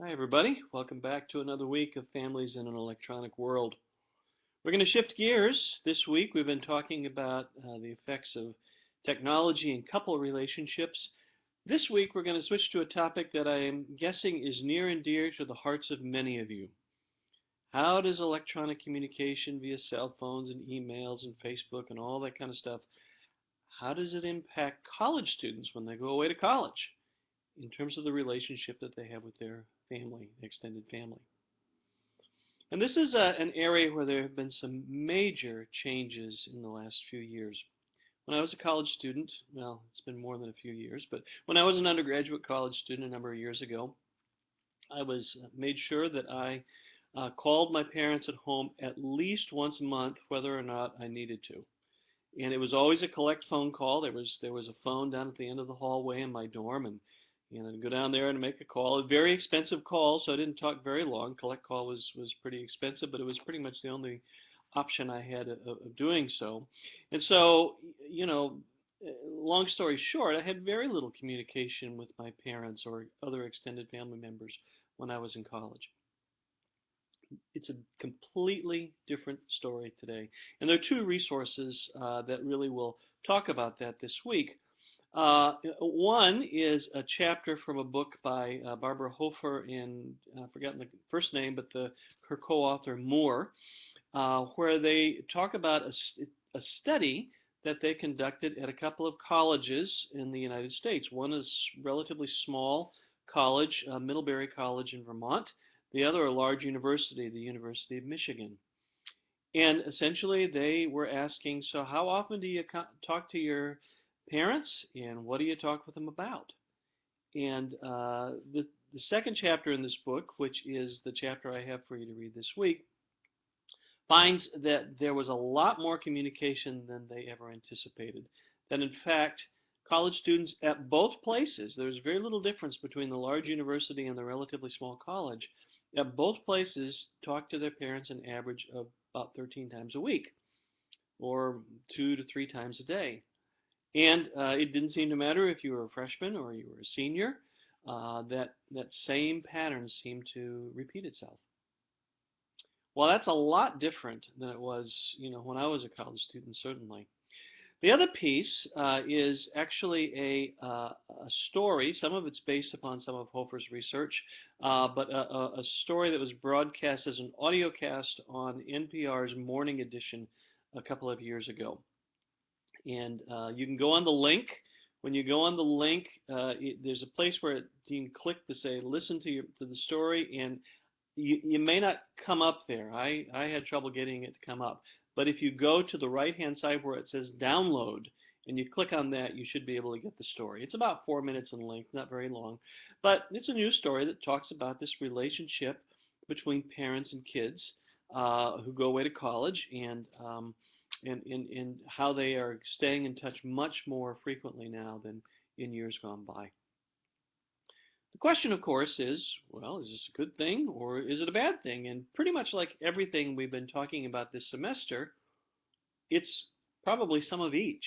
Hi, everybody. Welcome back to another week of Families in an Electronic World. We're going to shift gears. This week, we've been talking about the effects of technology in couple relationships. This week, we're going to switch to a topic that I am guessing is near and dear to the hearts of many of you. How does electronic communication via cell phones and emails and Facebook and all that kind of stuff, how does it impact college students when they go away to college in terms of the relationship that they have with their family, extended family? And this is an area where there have been some major changes in the last few years. When I was a college student, well, it's been more than a few years, but when I was an undergraduate college student a number of years ago, I was made sure that I called my parents at home at least once a month, whether or not I needed to. And it was always a collect phone call. There was a phone down at the end of the hallway in my dorm, and I'd go down there and make a call. A very expensive call, so I didn't talk very long. Collect call was pretty expensive, but it was pretty much the only option I had of doing so. And so, long story short, I had very little communication with my parents or other extended family members when I was in college. It's a completely different story today. And there are two resources that really will talk about that this week. One is a chapter from a book by Barbara Hofer and I've forgotten the first name, but her co-author Moore, where they talk about a study that they conducted at a couple of colleges in the United States. One is relatively small college, Middlebury College in Vermont. The other, a large university, the University of Michigan. And essentially, they were asking, so how often do you talk to your parents, and what do you talk with them about? And the second chapter in this book, which is the chapter I have for you to read this week, finds that there was a lot more communication than they ever anticipated. That in fact, college students at both places, there's very little difference between the large university and the relatively small college, at both places talk to their parents an average of about 13 times a week, or 2 to 3 times a day. And it didn't seem to matter if you were a freshman or you were a senior, that same pattern seemed to repeat itself. Well, that's a lot different than it was, when I was a college student, certainly. The other piece is actually a story. Some of it's based upon some of Hofer's research, but a story that was broadcast as an audiocast on NPR's Morning Edition a couple of years ago. And you can go on the link. When you go on the link, there's a place where you can click to say listen to the story, and you may not come up there. I had trouble getting it to come up. But if you go to the right-hand side where it says download, and you click on that, you should be able to get the story. It's about 4 minutes in length, not very long. But it's a news story that talks about this relationship between parents and kids who go away to college, and how they are staying in touch much more frequently now than in years gone by. The question, of course, is, well, is this a good thing or is it a bad thing? And pretty much like everything we've been talking about this semester, it's probably some of each.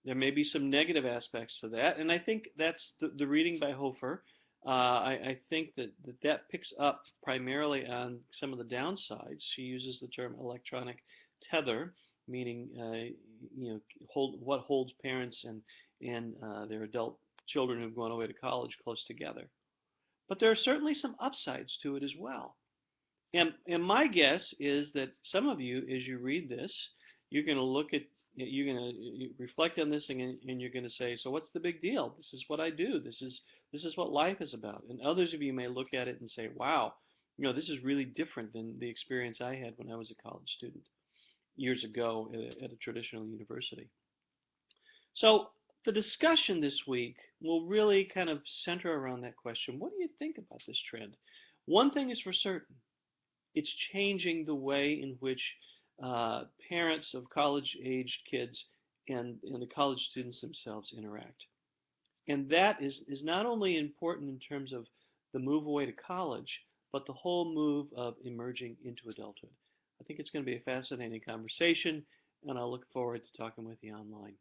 There may be some negative aspects to that, and I think that's the reading by Hofer. I think that picks up primarily on some of the downsides. She uses the term electronic tether, meaning what holds parents and their adult children who've gone away to college close together. But there are certainly some upsides to it as well. And my guess is that some of you, as you read this, you're going to you're going to reflect on this, and you're going to say, so what's the big deal? This is what I do. This is what life is about. And others of you may look at it and say, wow, this is really different than the experience I had when I was a college student years ago at a traditional university. So the discussion this week will really kind of center around that question. What do you think about this trend? One thing is for certain. It's changing the way in which parents of college-aged kids and the college students themselves interact. And that is not only important in terms of the move away to college, but the whole move of emerging into adulthood. I think it's going to be a fascinating conversation, and I look forward to talking with you online.